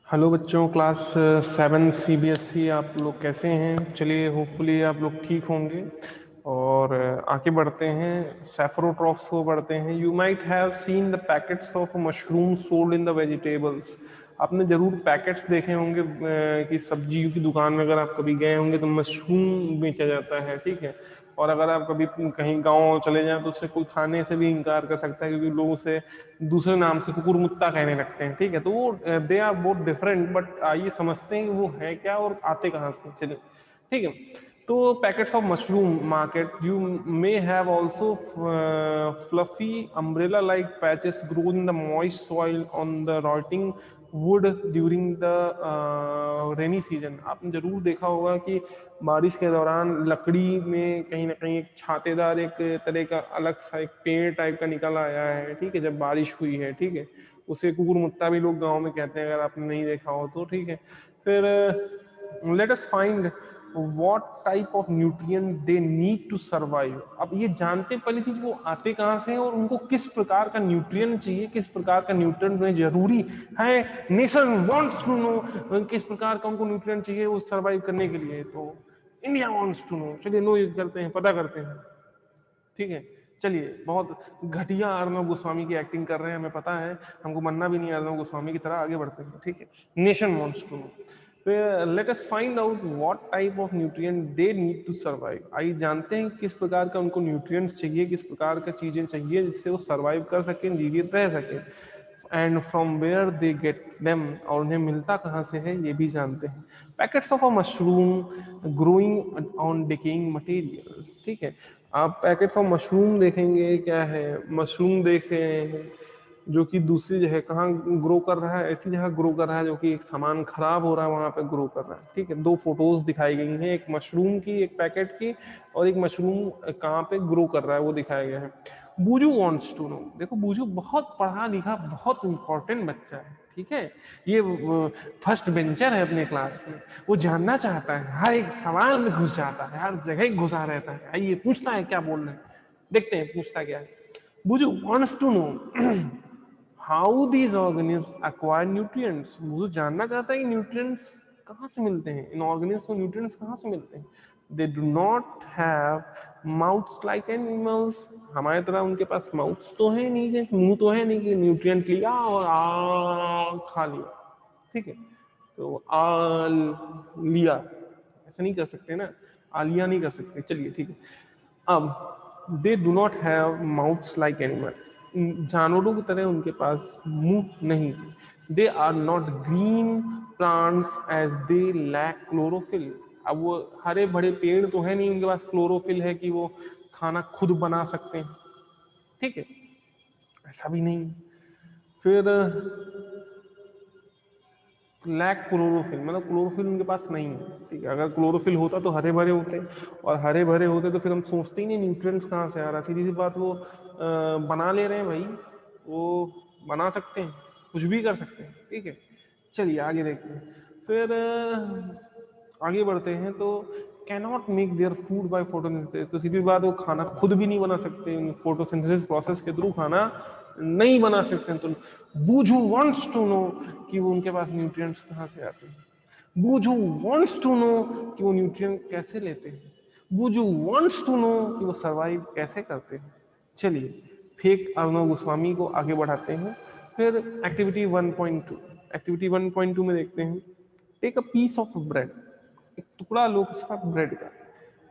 Hello बच्चों, class 7 CBSE. आप लोग कैसे हैं? चलिए, होपफुली आप लोग ठीक होंगे। और आगे बढ़ते हैं, सेफरोट्रॉप्स को बढ़ते हैं। You might have seen the packets of mushroom sold in the vegetables. आपने जरूर पैकेट्स देखे होंगे कि सब्जियों की दुकान में अगर आप कभी गए होंगे तो मशरूम बेचा जाता है, ठीक है। और अगर आप कभी कहीं गांव चले जाएं तो उससे कोई खाने से भी इनकार कर सकता है, क्योंकि लोग उसे दूसरे नाम से कुकुरमुत्ता कहने लगते हैं, ठीक है। तो वो they are both different, but आइए समझते हैं कि वो है क्या और आते कहाँ से। चलिए, ठीक है। तो packets of mushroom market, you may have also fluffy umbrella like patches grow in the moist soil on the rotting would during the rainy season. आपने जरूर देखा होगा कि बारिश के दौरान लकड़ी में कहीं ना कहीं एक छातेदार एक तरह का अलग सा एक पेड़ टाइप का निकल आया है, ठीक है, जब बारिश हुई है, ठीक है। उसे कुकुरमुत्ता भी लोग गांव में कहते हैं, अगर आपने नहीं देखा हो तो, ठीक है। फिर let us find what type of nutrient they need to survive. अब ये जानते हैं पहली चीज वो आते कहाँ से हैं और उनको किस प्रकार का न्यूट्रिएंट चाहिए, किस प्रकार का न्यूट्रिएंट में जरूरी है। नेशन वांट्स टू नो किस प्रकार का उनको न्यूट्रिएंट चाहिए वो सर्वाइव करने के लिए। तो इंडिया वांट्स टू नो। चलिए, नो यूज करते हैं, पता करते हैं, ठीक है। चलिए, बहुत घटिया अर्णव गोस्वामी की एक्टिंग कर रहे हैं, हमें पता है, हमको बनना भी नहीं अर्णव गोस्वामी की तरह। आगे बढ़ते हैं, ठीक है। Nation wants to know. फिर let us find out what type of nutrient they need to survive. आइए जानते हैं किस प्रकार का उनको न्यूट्रिएंट्स चाहिए, किस प्रकार का चीजें चाहिए जिससे वो सर्वाइव कर सकें, जीवित रह सकें। And from where they get them, और उन्हें मिलता कहाँ से है ये भी जानते हैं। Packets of a mushroom growing on decaying material, ठीक है। आप पैकेट्स ऑफ मशरूम देखेंगे, क्या है, मशरूम देख रहे हैं जो कि दूसरी जगह कहाँ ग्रो कर रहा है, ऐसी जगह ग्रो कर रहा है जो कि एक सामान खराब हो रहा है वहां पे ग्रो कर रहा है, ठीक है। दो फोटोज दिखाई गई हैं, एक मशरूम की, एक पैकेट की, और एक मशरूम कहाँ पे ग्रो कर रहा है वो दिखाया गया है। बूजू वांट्स टू नो। देखो, बूजू बहुत पढ़ा लिखा, बहुत इंपॉर्टेंट बच्चा है, ठीक है। ये फर्स्ट बेंचर है अपने क्लास में। वो जानना चाहता है, हर एक सवाल में घुस जाता है, हर जगह घुसा रहता है। आइए, पूछता है क्या बोल रहे हैं, देखते हैं पूछता क्या है। बूजू wants to know how these organism acquire nutrients. वो जानना चाहता है कि न्यूट्रिएंट्स कहाँ से मिलते हैं, इन ऑर्गेनिज्म को न्यूट्रिएंट्स कहाँ से मिलते हैं। दे do not have mouths like animals. हमारी तरह उनके पास माउथ्स तो है नहीं, मुंह तो है नहीं कि न्यूट्रिएंट लिया और खा लिया, ठीक है। तो लिया ऐसा नहीं कर सकते ना, आलिया नहीं कर सकते। चलिए, ठीक है। अब they do not have mouths like animal. जानवरों की तरह उनके पास मुंह नहीं। They are not green plants as they lack chlorophyll. अब वो हरे भरे पेड़ तो है नहीं, उनके पास क्लोरोफिल है कि वो खाना खुद बना सकते हैं, ठीक है, ऐसा भी नहीं। फिर लैक क्लोरोफिल, मतलब क्लोरोफिल उनके पास नहीं है, ठीक है। अगर क्लोरोफिल होता तो हरे भरे होते, और हरे भरे होते तो फिर हम सोचते ही नहीं न्यूट्रिएंट्स कहाँ से आ रहा। सीधी सी बात, वो बना ले रहे हैं भाई, वो बना सकते हैं, कुछ भी कर सकते हैं, ठीक है। चलिए आगे देखते हैं। फिर आगे बढ़ते हैं तो cannot make their food by photosynthesis. तो सीधी बात, वो खाना खुद भी नहीं बना सकते, फोटोसिंथेसिस प्रोसेस के थ्रू खाना नहीं बना सकते हैं। तो बूझू वांट्स टू नो कि वो उनके पास न्यूट्रिएंट्स कहाँ से आते हैं। बूझू वांट्स टू नो कि वो न्यूट्रिएंट कैसे लेते हैं। बूझू वांट्स टू नो कि वो सर्वाइव कैसे करते हैं। चलिए, फेक अर्णव गोस्वामी को आगे बढ़ाते हैं। फिर एक्टिविटी 1.2, एक्टिविटी 1.2 में देखते हैं। Take a piece of bread, एक टुकड़ा लो किसका, ब्रेड का,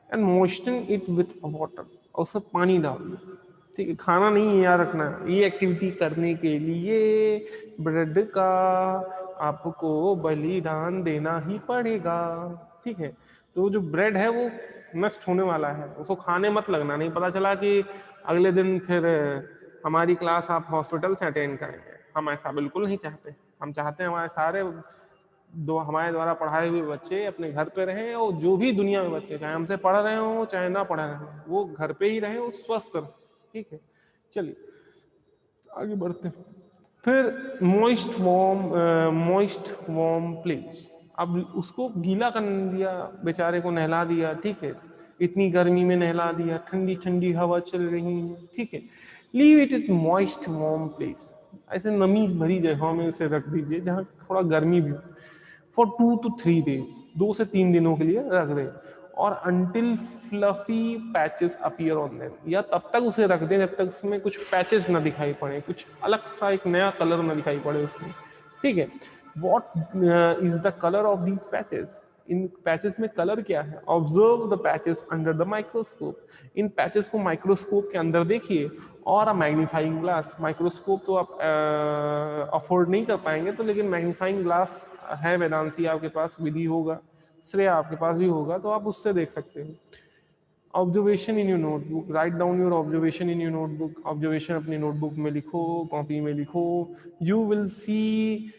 and moisten it with water, और उसमें पानी डाल दो, ठीक है। खाना नहीं है याद रखना, ये एक्टिविटी करने के लिए ब्रेड का आपको बलिदान देना ही पड़ेगा, ठीक है। तो जो ब्रेड है वो नष्ट होने वाला है, उसको खाने मत लगना, नहीं पता चला कि अगले दिन फिर हमारी क्लास आप हॉस्पिटल से अटेंड करेंगे। हम ऐसा बिल्कुल नहीं चाहते। हम चाहते हैं हमारे सारे दो हमारे द्वारा पढ़ाए हुए बच्चे अपने घर पे रहें, और जो भी दुनिया में बच्चे चाहे हमसे पढ़ रहे हो चाहे ना पढ़ रहे हो, वो घर पे ही रहें, वो स्वस्थ रहे, ठीक है। चलिए आगे बढ़ते हैं। फिर मॉइस्ट वार्म प्लेस। अब उसको गीला कर दिया, बेचारे को नहला दिया, ठीक है। इतनी गर्मी में नहला दिया, ठंडी ठंडी हवा चल रही है, ठीक है। Leave it it moist warm place. ऐसे नमी भरी जगहों में इसे रख दीजिए जहाँ थोड़ा गर्मी भी हो, फॉर 2 to 3 days, 2 से 3 दिनों के लिए रख दें, और until fluffy patches appear on them, या तब तक उसे रख दें जब तक उसमें कुछ पैचेस ना दिखाई पड़े, कुछ अलग सा एक नया कलर ना दिखाई पड़े उसमें, ठीक है। What is the colour of these patches, in patches में कलर क्या है, observe the patches under the microscope, in patches को माइक्रोस्कोप के अंदर देखिए, और अ मैग्नीफाइंग ग्लास, माइक्रोस्कोप तो आप अफोर्ड नहीं कर पाएंगे तो, लेकिन मैग्नीफाइंग ग्लास है वेदांशी आपके पास, विधि होगा, श्रेया आपके पास भी होगा, तो आप उससे देख सकते हैं। Observation in your notebook, write down your observation in your notebook, observation अपनी नोटबुक में लिखो, कॉपी में लिखो। You will see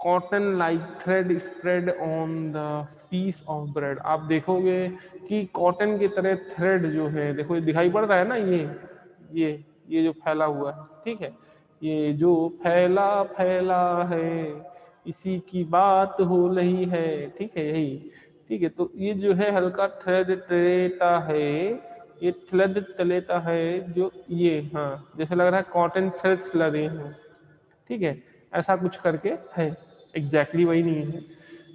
cotton like thread spread on the piece of bread, आप देखोगे कि कॉटन की तरह थ्रेड जो है, देखो ये दिखाई पड़ रहा है ना, ये जो फैला हुआ है, ठीक है, ये जो फैला फैला है इसी की बात हो रही है, ठीक है, यही, ठीक है। तो ये जो है हल्का थ्रेड तलेता है, ये थ्रेड तलेता है जो ये, हाँ जैसे लग रहा है कॉटन थ्रेड्स लगे हैं, ठीक है, ऐसा कुछ करके है, एग्जैक्टली वही नहीं है।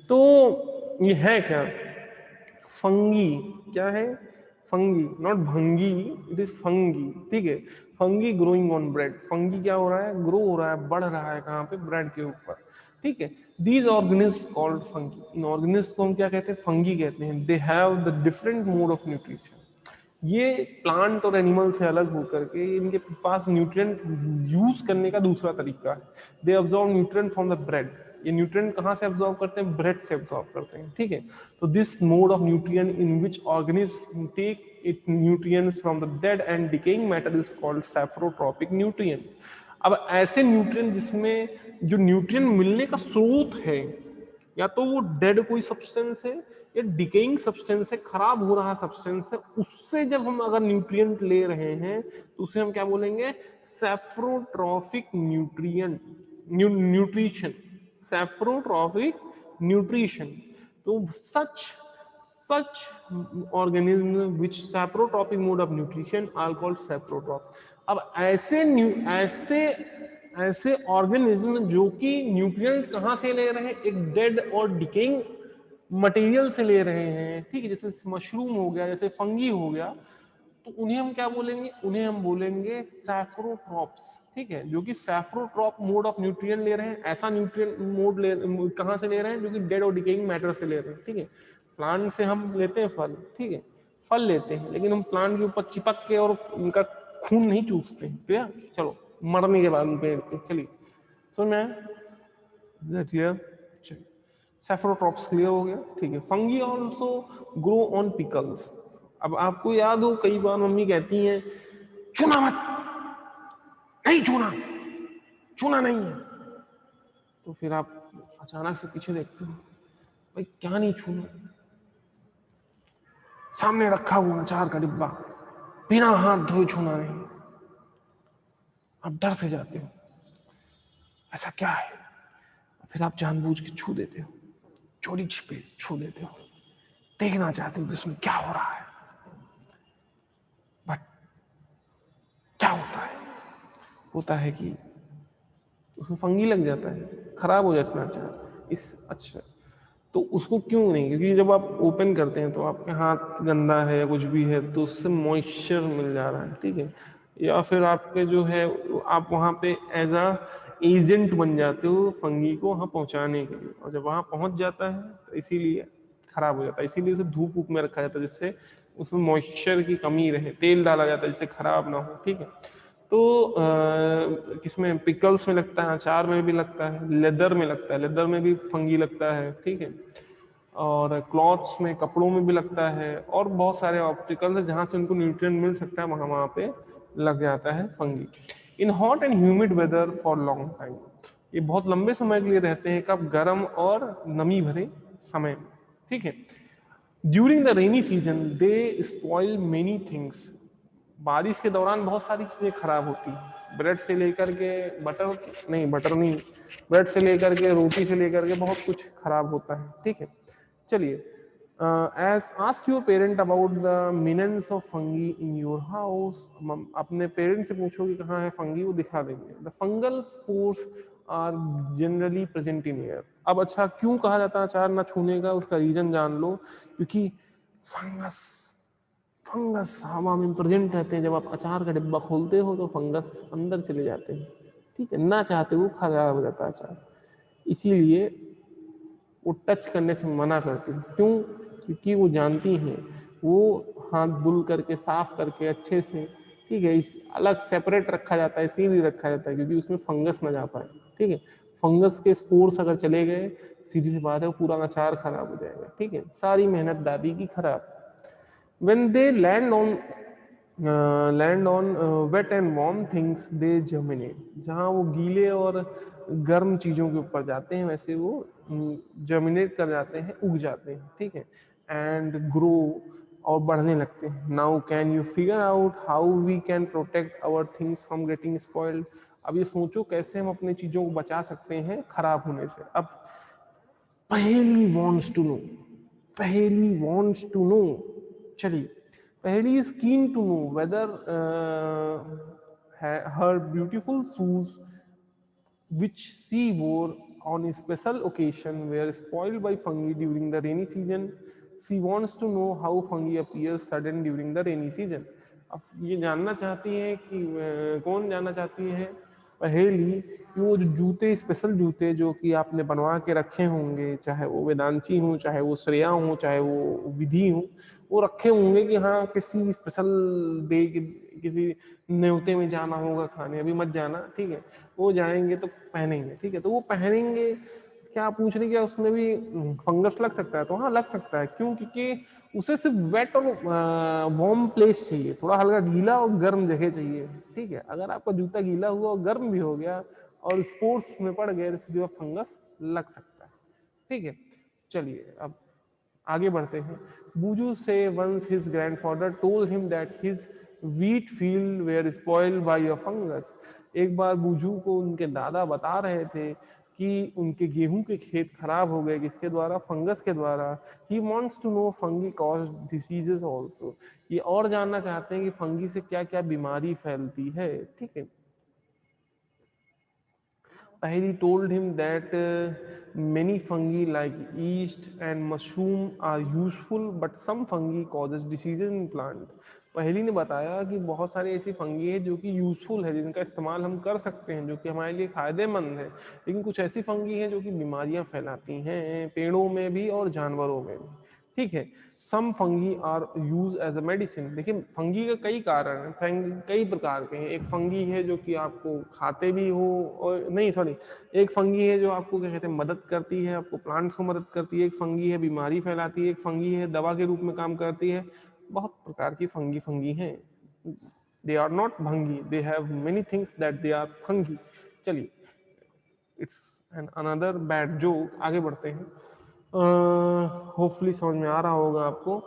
तो ये है क्या, फंगी, क्या है, फंगी, नॉट भंगी, इट इज फंगी, ठीक है। Fungi growing on bread, fungi क्या हो रहा है, ग्रो हो रहा है, बढ़ रहा है कहाँ पे, ब्रेड के ऊपर, ठीक है। These organism called fungi, in organism को हम क्या कहते हैं, फंगी कहते हैं। They have the different mode of nutrition, ये प्लांट और एनिमल से अलग होकर के इनके पास न्यूट्रिएंट यूज करने का दूसरा तरीका है। They absorb nutrient from the bread, ये न्यूट्रिएंट कहाँ से ऑब्जॉर्व करते हैं, ब्रेड से ऑब्जॉर्व करते हैं, ठीक है। तो this mode of nutrient in which organism take it nutrients from the dead and decaying matter is called saprotrophic nutrient. अब ऐसे न्यूट्रिएंट जिसमें जो न्यूट्रिएंट मिलने का स्रोत है, या तो वो डेड कोई सब्सटेंस है, या डिकेइंग सब्सटेंस है, खराब हो रहा सब्सटेंस है, उससे जब हम अगर न्यूट्रिएंट ले रहे हैं तो उसे हम क्या बोलेंगे, सैप्रोट्रॉफिक न्यूट्रिएंट, न्यूट्रिशन, सैप्रोट्रॉफिक न्यूट्रिशन। तो such organisms which saprotropic mode of nutrition are called saprotrophs। अब ऐसे ऑर्गेनिज्म जो कि न्यूट्रिएंट कहाँ से ले रहे हैं, एक डेड और डिकेइंग मटेरियल से ले रहे हैं, ठीक है, जैसे मशरूम हो गया, जैसे फंगी हो गया, तो उन्हें हम क्या बोलेंगे, उन्हें हम बोलेंगे सैप्रोट्रॉप्स, ठीक है, जो कि सैप्रोट्रॉप मोड ऑफ न्यूट्रिएंट ले रहे हैं। ऐसा न्यूट्रिएंट मोड कहाँ से ले रहे हैं, जो कि डेड और डिकेइंग मैटर से ले रहे हैं, ठीक है। प्लांट से हम लेते हैं फल, ठीक है, फल लेते हैं, लेकिन हम प्लांट के ऊपर चिपक के और उनका खून नहीं चूसते हैं, तो यार चलो मरने के बाद पेड़ पे, चलिए समझ में आया, सैप्रोट्रॉप्स क्लियर हो गया, ठीक है। Fungi also grow on pickles. अब आपको याद हो कई बार मम्मी कहती हैं छूना मत, नहीं छूना, छूना नहीं है, तो फिर आप अचानक से पीछे देखते हो, भाई क्या नहीं छूना, सामने रखा हुआ अचार का डिब्बा, बिना हाथ धोए छूना नहीं, आप डर से जाते हो, ऐसा क्या है, फिर आप जानबूझ के छू देते हो, चोरी छिपे छू देते हो, देखना चाहते हो कि उसमें क्या हो रहा है, बट क्या होता है कि उसमें फंगी लग जाता है, खराब हो जाता है अचार इस, अच्छा तो उसको क्यों नहीं, क्योंकि जब आप ओपन करते हैं तो आपके हाथ गंदा है या कुछ भी है तो उससे मॉइस्चर मिल जा रहा है, ठीक है, या फिर आपके जो है आप वहाँ पे एज अ एजेंट बन जाते हो फंगी को वहाँ पहुँचाने के लिए, और जब वहाँ पहुँच जाता है तो इसीलिए खराब हो जाता है, इसीलिए उसे धूप ऊप में रखा जाता है जिससे उसमें मॉइस्चर की कमी रहे, तेल डाला जाता है जिससे खराब ना हो, ठीक है। तो किसमें, पिकल्स में लगता है, अचार में भी लगता है, लेदर में लगता है, लेदर में भी फंगी लगता है, ठीक है, और क्लॉथ्स में, कपड़ों में भी लगता है, और बहुत सारे ऑप्टिकल्स है जहाँ से उनको न्यूट्रिएंट मिल सकता है, वहाँ पे लग जाता है fungi. In hot and humid weather for long time, ये बहुत लंबे समय के लिए रहते हैं, कब, गर्म और नमी भरे समय में, ठीक है। During the rainy season they spoil many things, बारिश के दौरान बहुत सारी चीजें खराब होती हैं, ब्रेड से लेकर के बटर नहीं, ब्रेड से लेकर के रोटी से लेकर के बहुत कुछ खराब होता है, ठीक है। चलिए As ask your parent about the menace of fungi in your house. अपने पेरेंट से पूछो कि कहाँ है फंगी, वो दिखा देंगे. The fungal spores are generally present in air. अब अच्छा क्यों कहा जाता है अचार ना छूने का, उसका रीजन जान लो. क्योंकि फंगस फंगस हवा में प्रेजेंट रहते हैं. जब आप अचार का डिब्बा खोलते हो तो फंगस अंदर चले जाते हैं, ठीक है, ना चाहते वो खराब हो जाता है अचार. इसीलिए वो टच करने से मना करती हैं. क्यों? क्योंकि वो जानती हैं वो हाथ धुल करके साफ करके अच्छे से, ठीक है, इस अलग सेपरेट रखा जाता है. इसीलिए रखा जाता है क्योंकि उसमें फंगस ना जा पाए, ठीक है. फंगस के स्पोर्स अगर चले गए, सीधी सी बात है, वो पूरा अचार खराब हो जाएगा, ठीक है. सारी मेहनत दादी की खराब. when they land on wet and warm things they germinate. जहाँ वो गीले और गर्म चीज़ों के ऊपर जाते हैं वैसे वो जर्मिनेट कर जाते हैं, उग जाते हैं, ठीक है. एंड ग्रो और बढ़ने लगते हैं. Now can you figure out how we can protect our things from getting spoiled. अब ये सोचो कैसे हम अपने चीज़ों को बचा सकते हैं खराब होने से. अब पहेली wants to know. पहेली wants to know. चलिए, पहेली is keen to know whether her beautiful shoes which she wore on a special occasion were spoiled by fungi during the rainy season. She wants to know how fungi appear sudden during the rainy season. अब ये जानना चाहती है कि कौन जानना चाहती है पहेली कि वो जो जूते, स्पेशल जूते जो कि आपने बनवा के रखे होंगे, चाहे वो वेदांती हो, चाहे वो श्रेया हो, चाहे वो विधि हो, वो रखे होंगे कि हाँ किसी स्पेशल डे, किसी न्योते में जाना होगा खाने, अभी मत जाना, ठीक है, वो जाएंगे तो पहनेंगे, ठीक है. तो वो पहनेंगे, क्या पूछ रही, क्या उसमें भी फंगस लग सकता है? तो हाँ लग सकता है. क्यों? क्योंकि उसे सिर्फ वेट और वार्म प्लेस चाहिए, थोड़ा हल्का गीला और गर्म जगह चाहिए, ठीक है. अगर आपका जूता गीला हुआ और गर्म भी हो गया और स्पोर्ट्स में पड़ गए तो सीधे फंगस लग सकता है, ठीक है. चलिए अब आगे बढ़ते हैं. बुजू से once his grandfather told him that his wheat field were spoiled by a fungus. एक बार बुजू को उनके दादा बता रहे थे कि उनके गेहूं के खेत खराब हो गए, किसके द्वारा? फंगस के द्वारा. ही wants to know fungi caused diseases also. ये और जानना चाहते हैं कि फंगी से क्या क्या बीमारी फैलती है, ठीक है. Paheli told him that many fungi like yeast and mushroom are useful, but some fungi causes diseases in plant. पहली ने बताया कि बहुत सारी ऐसी फंगी है जो कि यूजफुल है, जिनका इस्तेमाल हम कर सकते हैं, जो कि हमारे लिए फायदेमंद है. लेकिन कुछ ऐसी फंगी है जो कि बीमारियां फैलाती हैं, पेड़ों में भी और जानवरों में भी, ठीक है. Some fungi are use as a medicine. देखिए फंगी का कई कारण हैं, कई प्रकार के हैं. एक फंगी है जो कि आपको खाते भी हो, और नहीं सॉरी, एक फंगी है जो आपको क्या कहते हैं मदद करती है, आपको प्लांट्स को मदद करती है. एक फंगी है बीमारी फैलाती है. एक फंगी है दवा के रूप में काम करती है. बहुत प्रकार की फंगी फंगी हैं. दे आर नॉट भंगी, they have many things that they are fungi. चलिए, it's an another bad joke. आगे बढ़ते हैं. होपफुली समझ में आ रहा होगा आपको.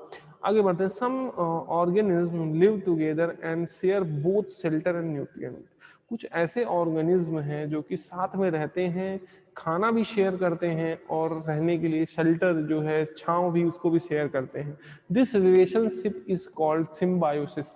आगे बढ़ते हैं. Some organism live together and share both shelter and nutrient. कुछ ऐसे ऑर्गेनिज्म हैं जो कि साथ में रहते हैं, खाना भी शेयर करते हैं और रहने के लिए शेल्टर जो है, छांव भी, उसको भी शेयर करते हैं. This relationship is called symbiosis.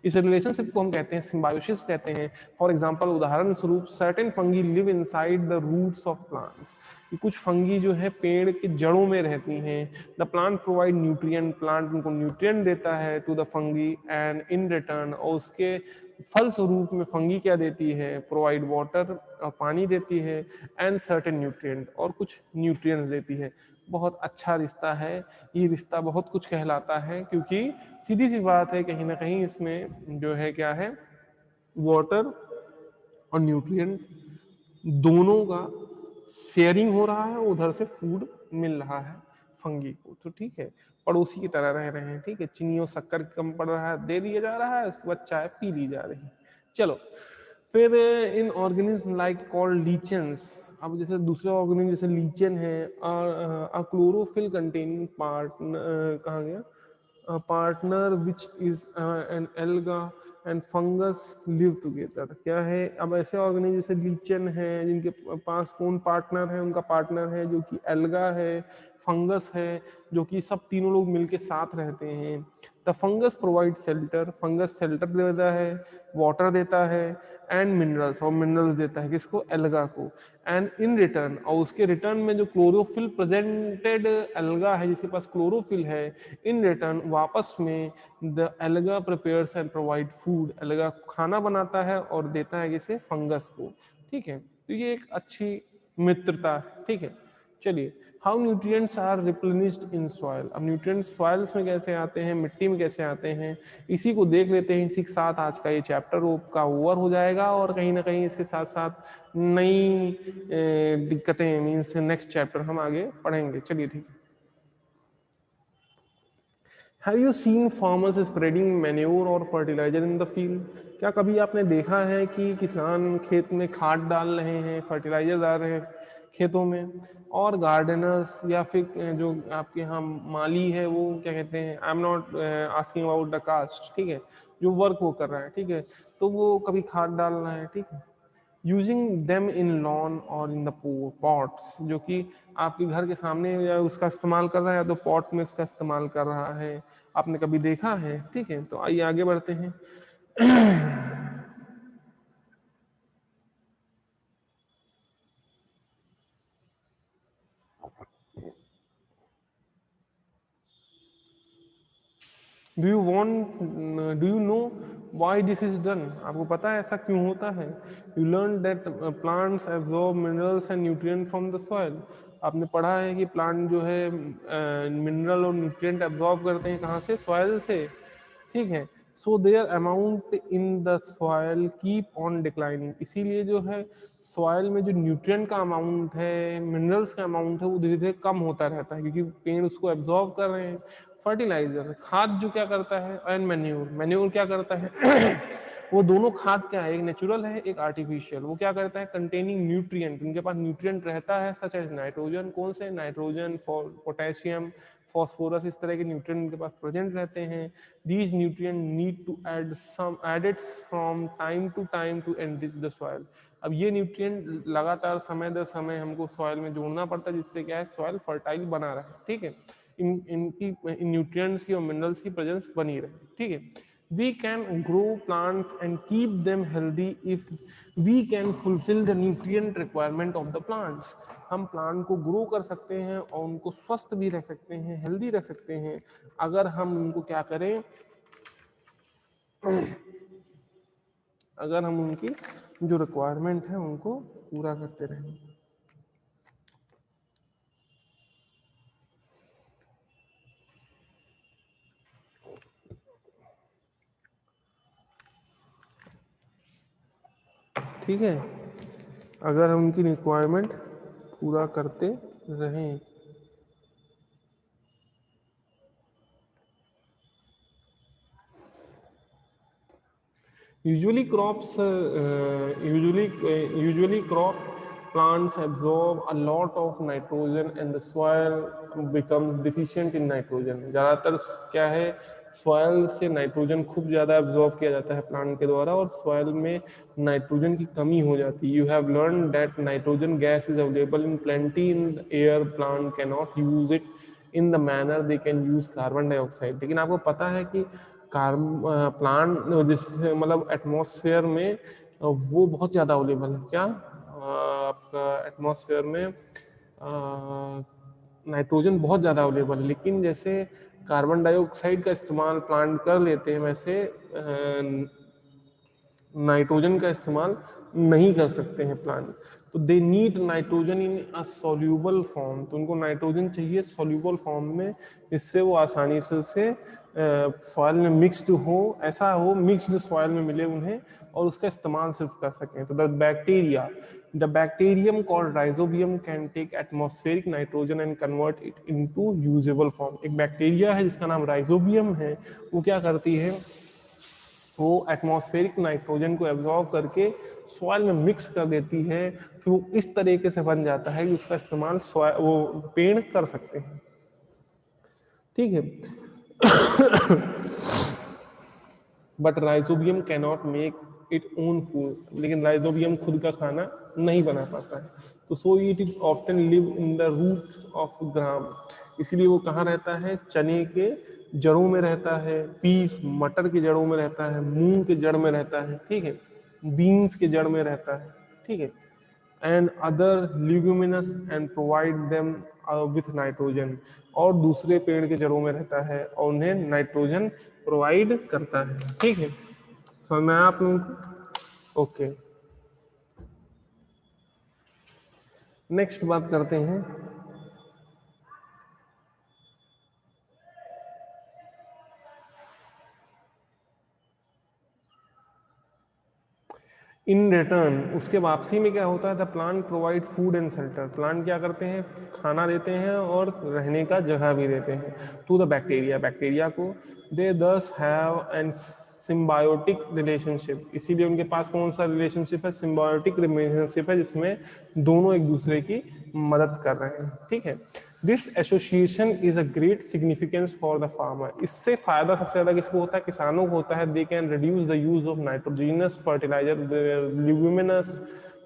इस रिलेशनशिप को हम कहते हैं सिम्बायोसिस कहते हैं. फॉर एग्जांपल, उदाहरण स्वरूप, certain fungi live inside the roots of plants. कुछ फंगी जो है पेड़ के जड़ों में रहती हैं. The plant provide nutrient. Plant उनको न्यूट्रिएंट देता है to the fungi, and in return, और उसके फल स्वरूप में फंगी क्या देती है? प्रोवाइड वाटर, और पानी देती है, एंड सर्टेन न्यूट्रिएंट, और कुछ न्यूट्रिएंट्स देती है. बहुत अच्छा रिश्ता है. ये रिश्ता बहुत कुछ कहलाता है, क्योंकि सीधी सी बात है, कहीं ना कहीं इसमें जो है क्या है, वाटर और न्यूट्रिएंट दोनों का शेयरिंग हो रहा है, उधर से फूड मिल रहा है फंगी को, तो ठीक है, पड़ोसी की तरह रह रहे हैं, ठीक है. चीनी और शक्कर कम पड़ रहा है, दे दिया जा रहा है, उसके बाद चाय पी ली जा रही है. चलो, फिर इन ऑर्गेनिज्म लाइक कॉल्ड लीचेंस. अब जैसे दूसरे ऑर्गेनिज्म जैसे लीचन है, क्लोरोफिल कंटेनिंग पार्ट, कहाँ गया, partner which is an alga and fungus live together. क्या है? अब ऐसे ऑर्गेनिज्म जैसे लीचन है जिनके पास कौन पार्टनर है? उनका पार्टनर है जो कि एल्गा है, फंगस है, जो कि सब तीनों लोग मिलके साथ रहते हैं। The fungus provide shelter, fungus shelter देता है, वाटर देता है, एंड मिनरल्स, और मिनरल्स देता है किसको, एल्गा को। एंड इन रिटर्न, और उसके रिटर्न में जो क्लोरोफिल प्रेजेंटेड एल्गा है, जिसके पास क्लोरोफिल है, इन रिटर्न वापस में the alga prepares and provide food, alga खाना बनाता है और देता है किसे, फंगस को। ठीक है, तो ये एक अच्छी मित्रता, ठीक है। चलिए, how nutrients are replenished in soil, अब न्यूट्रिएंट्स सॉइल्स में कैसे आते हैं, मिट्टी में कैसे आते हैं, इसी को देख लेते हैं। इसी के साथ आज का ये चैप्टर का ओवर हो जाएगा, और कहीं ना कहीं इसके साथ साथ नई दिक्कतें, मीन्स नेक्स्ट चैप्टर हम आगे पढ़ेंगे। चलिए ठीक है। Have you seen farmers spreading manure और fertilizer in the field? क्या कभी आपने देखा है कि किसान खेत में खाद डाल रहे हैं, फर्टिलाइजर डाल रहे हैं खेतों में, और गार्डनर्स या फिर जो आपके यहाँ माली है, वो क्या कहते हैं, I am not asking about the caste, ठीक है, जो वर्क वो कर रहा है, ठीक है, तो वो कभी खाद डाल रहा है, ठीक है, यूजिंग देम इन लॉन और इन द पॉट्स, जो कि आपके घर के सामने या उसका इस्तेमाल कर रहा है, या तो पॉट में उसका इस्तेमाल कर रहा है, आपने कभी देखा है, ठीक है। तो आइए आगे बढ़ते हैं। Do you want do you know why this is done, आपको पता है ऐसा क्यों होता है। You learn that plants absorb minerals and nutrient from the soil, आपने पढ़ा है कि प्लांट जो है मिनरल और न्यूट्रिएंट एब्जॉर्ब करते हैं, कहाँ से, सॉइल से, ठीक है। So their amount in the soil keep on declining, इसीलिए जो है सॉइल में जो न्यूट्रिएंट का अमाउंट है, मिनरल्स का अमाउंट है, वो धीरे धीरे कम होता रहता है, क्योंकि पेड़ उसको एब्जॉर्ब कर रहे हैं। फर्टिलाइजर, खाद जो क्या करता है, एंड मैन्योर, मैन्योर क्या करता है वो दोनों खाद क्या है, एक नेचुरल है, एक आर्टिफिशियल। वो क्या करता है, कंटेनिंग न्यूट्रिएंट, उनके पास न्यूट्रिएंट रहता है, सच एज नाइट्रोजन, कौन से, नाइट्रोजन, पोटेशियम, फॉस्फोरस, इस तरह के न्यूट्रिएंट उनके पास प्रेजेंट रहते हैं। These nutrient need to add some edits from time to enrich the soil, अब ये न्यूट्रिएंट लगातार समय दर समय हमको सॉइल में जोड़ना पड़ता है, जिससे क्या है, सॉइल फर्टाइल बना रहे, ठीक है, इन न्यूट्रिएंट्स की और मिनरल्स की प्रेजेंस बनी रहे, ठीक है। We can grow plants and keep them healthy if we can fulfill the nutrient requirement of the plants, हम प्लांट को ग्रो कर सकते हैं और उनको स्वस्थ भी रख सकते हैं, हेल्दी रख सकते हैं, अगर हम उनको क्या करें, अगर हम उनकी जो रिक्वायरमेंट है उनको पूरा करते रहें। ठीक है, अगर हम उनकी रिक्वायरमेंट पूरा करते रहें। Usually crop plants absorb a lot of nitrogen and the soil becomes deficient in nitrogen. ज़्यादातर क्या है, सॉइल से नाइट्रोजन खूब ज़्यादा एब्जॉर्ब किया जाता है प्लांट के द्वारा, और सॉइल में नाइट्रोजन की कमी हो जाती है। You have learn that nitrogen gas is available in plenty in the air, plant can not use it in the manner they can use carbon dioxide, लेकिन आपको पता है कि प्लांट जिससे मतलब एटमॉस्फेयर में वो बहुत ज़्यादा अवेलेबल है, क्या आपका एटमॉस्फेयर में नाइट्रोजन बहुत ज़्यादा अवेलेबल है, लेकिन जैसे कार्बन डाइऑक्साइड का इस्तेमाल प्लांट कर लेते हैं, वैसे नाइट्रोजन का इस्तेमाल नहीं कर सकते हैं प्लांट। तो they need nitrogen in a soluble form, तो उनको नाइट्रोजन चाहिए सॉल्यूबल फॉर्म में, जिससे वो आसानी से सॉइल में मिक्स्ड हो, ऐसा हो मिक्स्ड सॉइल में मिले उन्हें, और उसका इस्तेमाल सिर्फ कर सकें। तो the bacterium called rhizobium can take atmospheric nitrogen and convert it into usable form, एक बैक्टीरिया है जिसका नाम राइजोबियम है, वो क्या करती है, वो एटमॉस्फेरिक नाइट्रोजन को एब्जॉर्ब करके सॉइल में मिक्स कर देती है, फिर वो इस तरीके से बन जाता है कि उसका इस्तेमाल वो पेड़ कर सकते हैं, ठीक है। But rhizobium can not make it own food, लेकिन राइजोबियम खुद का खाना नहीं बना पाता है, तो so it often live in the roots of gram, इसीलिए वो कहाँ रहता है, चने के जड़ों में रहता है, पीस मटर के जड़ों में रहता है, मूंग के जड़ में रहता है, ठीक है, बीन्स के जड़ में रहता है, ठीक है, and other luminous and provide them with nitrogen, और दूसरे पेड़ के जड़ों में रहता है और उन्हें नाइट्रोजन प्रोवाइड करता है, ठीक है। समझ में आया आप लोगों को? ओके, नेक्स्ट बात करते हैं इन रिटर्न, उसके वापसी में क्या होता है, the plant provide food and shelter, plant क्या करते हैं, खाना देते हैं और रहने का जगह भी देते हैं टू द बैक्टीरिया, बैक्टीरिया को, दे दस हैव एंड सिम्बायोटिक रिलेशनशिप, इसीलिए उनके पास कौन सा रिलेशनशिप है, सिम्बायोटिक रिलेशनशिप है, जिसमें दोनों एक दूसरे की मदद कर रहे हैं, ठीक है। This association is a great significance for the farmer, इससे फायदा सबसे ज्यादा किसको होता है, किसानों को होता है। They can reduce the use of nitrogenous fertilizer, luminous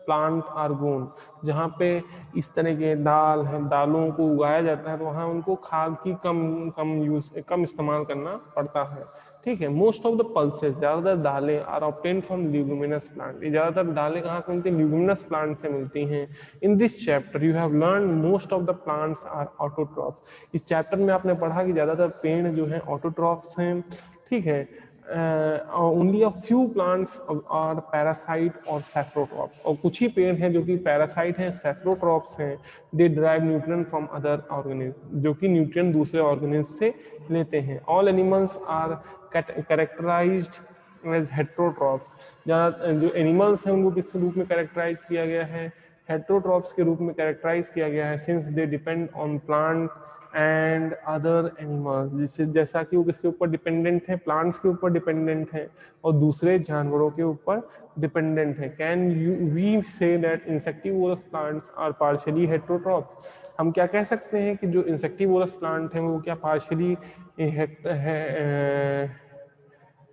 plant are grown, जहाँ पे इस तरह के दाल है, दालों को उगाया जाता है, तो वहाँ उनको खाद की कम इस्तेमाल करना पड़ता है, ठीक है। मोस्ट ऑफ द पल्सेस, ज्यादातर दालें are obtain from luminous plant, ये ज्यादातर दालें कहाँ से मिलती हैं, ल्यूमिनस प्लांट से मिलती हैं। In this chapter you have learn most of the plants are autotrophs, इस चैप्टर में आपने पढ़ा कि ज्यादातर पेड़ जो हैं ऑटोट्रॉफ्स हैं, ठीक है। Only a few plants are parasite और सैफ्रोट्रॉप्स, और कुछ ही पेड़ हैं जो कि पैरासाइट हैं, सैफ्रोट्रॉप्स हैं। They drive nutrient from other organism, जो कि न्यूट्रिएंट दूसरे ऑर्गेनिज्म से लेते हैं। All animals are characterized as heterotrophs, जो एनिमल्स हैं उनको किस रूप में कैरेक्टराइज किया गया है, हेट्रोट्रॉप्स के रूप में कैरेक्टराइज किया गया है, since they depend on plant and other animals, जिससे जैसा कि वो किसके ऊपर डिपेंडेंट है, प्लांट्स के ऊपर डिपेंडेंट है और दूसरे जानवरों के ऊपर डिपेंडेंट है। Can you we say that insectivorous plants are partially heterotrophs, हम क्या कह सकते हैं कि जो इंसेक्टिवोरस प्लांट हैं वो क्या पार्शियली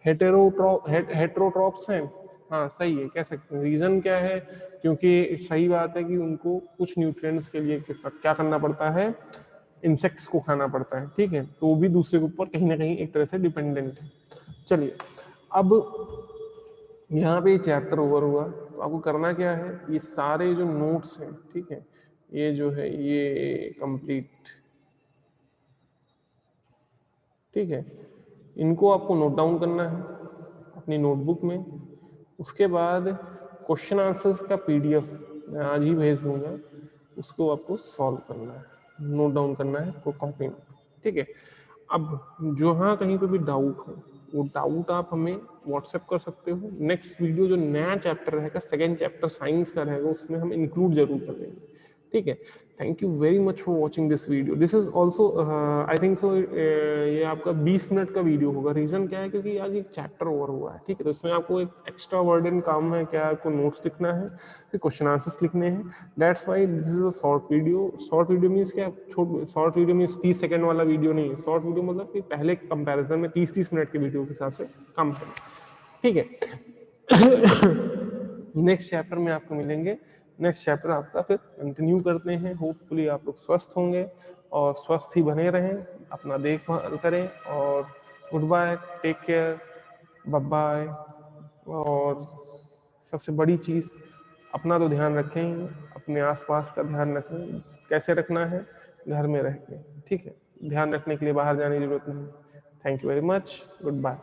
हेटेरोट्रॉप्स हैं? हाँ सही है, कह सकते हैं। रीजन क्या है, क्योंकि सही बात है कि उनको कुछ न्यूट्रिएंट्स के लिए क्या करना पड़ता है, इंसेक्ट्स को खाना पड़ता है, ठीक है, तो वो भी दूसरे के ऊपर कहीं ना कहीं एक तरह से डिपेंडेंट है। चलिए, अब यहाँ पे चैप्टर ओवर हुआ, तो आपको करना क्या है, ये सारे जो नोट्स हैं, ठीक है, ये जो है ये कंप्लीट, ठीक है, इनको आपको नोट डाउन करना है अपनी नोटबुक में। उसके बाद क्वेश्चन आंसर्स का पीडीएफ मैं आज ही भेज दूंगा, उसको आपको सॉल्व करना है, नोट डाउन करना है को कॉपी में, ठीक है। अब जहाँ कहीं पे भी डाउट हो, वो डाउट आप हमें व्हाट्सएप कर सकते हो। नेक्स्ट वीडियो जो नया चैप्टर रहेगा, सेकेंड चैप्टर साइंस का रहेगा, उसमें हम इंक्लूड जरूर कर देंगे, ठीक है। Thank you very much for watching this video. This is also I think so ये आपका 20 मिनट का वीडियो होगा। रीजन क्या है, क्योंकि आज एक चैप्टर ओवर हुआ है, ठीक है, तो इसमें आपको एक एक्स्ट्रा वर्डन काम है, क्या आपको नोट्स लिखना है, फिर क्वेश्चन आंसर्स लिखने हैं। That's why this is a short video. Short video means क्या, शॉर्ट वीडियो मीन्स 30 सेकंड वाला वीडियो नहीं है। शॉर्ट वीडियो मतलब कि पहले के कंपैरिजन में 30-30 मिनट के वीडियो के हिसाब से कम है, ठीक है। नेक्स्ट चैप्टर में आपको मिलेंगे, नेक्स्ट चैप्टर आपका फिर कंटिन्यू करते हैं। होपफुली आप लोग स्वस्थ होंगे और स्वस्थ ही बने रहें, अपना देखभाल करें, और good bye, take care, bye bye. और सबसे बड़ी चीज़, अपना तो ध्यान रखें ही, अपने आसपास का ध्यान रखें। कैसे रखना है, घर में रह के, ठीक है, ध्यान रखने के लिए बाहर जाने की जरूरत नहीं। Thank you very much, good bye.